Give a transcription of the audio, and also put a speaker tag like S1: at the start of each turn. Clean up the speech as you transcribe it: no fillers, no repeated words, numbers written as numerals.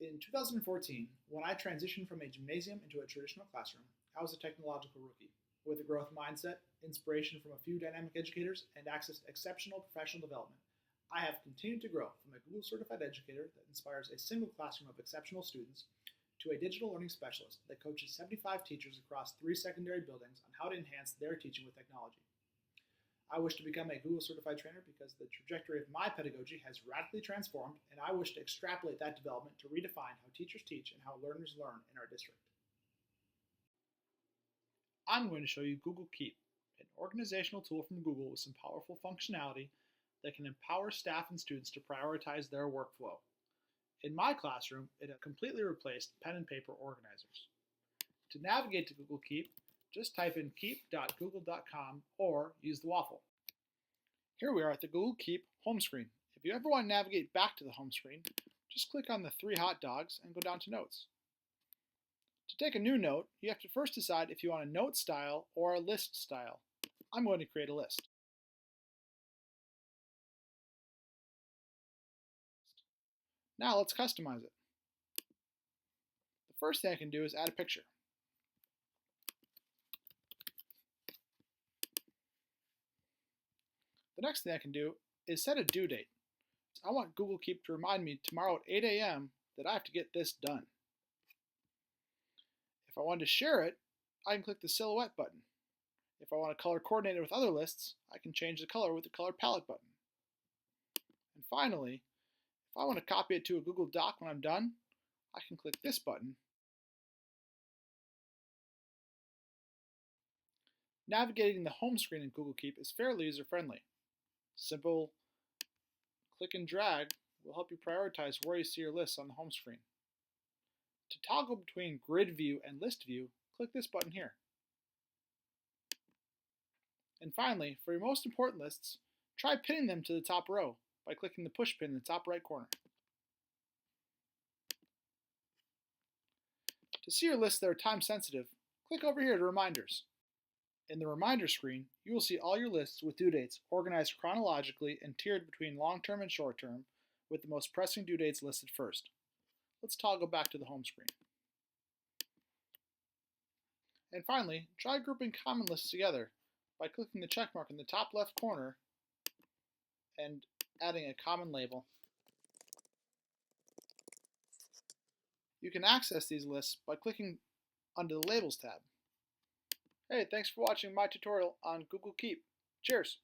S1: In 2014, when I transitioned from a gymnasium into a traditional classroom, I was a technological rookie. With a growth mindset, inspiration from a few dynamic educators, and access to exceptional professional development, I have continued to grow from a Google certified educator that inspires a single classroom of exceptional students to a digital learning specialist that coaches 75 teachers across 3 secondary buildings on how to enhance their teaching with technology. I wish to become a Google certified trainer because the trajectory of my pedagogy has radically transformed, and I wish to extrapolate that development to redefine how teachers teach and how learners learn in our district. I'm going to show you Google Keep, an organizational tool from Google with some powerful functionality that can empower staff and students to prioritize their workflow. In my classroom, it completely replaced pen and paper organizers. To navigate to Google Keep, just type in keep.google.com or use the waffle. Here we are at the Google Keep home screen. If you ever want to navigate back to the home screen, just click on the 3 hot dogs and go down to Notes. To take a new note, you have to first decide if you want a note style or a list style. I'm going to create a list. Now let's customize it. The first thing I can do is add a picture. The next thing I can do is set a due date. I want Google Keep to remind me tomorrow at 8 a.m. that I have to get this done. If I want to share it, I can click the silhouette button. If I want to color coordinate it with other lists, I can change the color with the color palette button. And finally, if I want to copy it to a Google Doc when I'm done, I can click this button. Navigating the home screen in Google Keep is fairly user-friendly. Simple click and drag will help you prioritize where you see your lists on the home screen. To toggle between grid view and list view, click this button here. And finally, for your most important lists, try pinning them to the top row by clicking the push pin in the top right corner. To see your lists that are time sensitive, click over here to Reminders. In the Reminder screen, you will see all your lists with due dates organized chronologically and tiered between long-term and short-term, with the most pressing due dates listed first. Let's toggle back to the home screen. And finally, try grouping common lists together by clicking the checkmark in the top left corner and adding a common label. You can access these lists by clicking under the Labels tab. Hey, thanks for watching my tutorial on Google Keep. Cheers!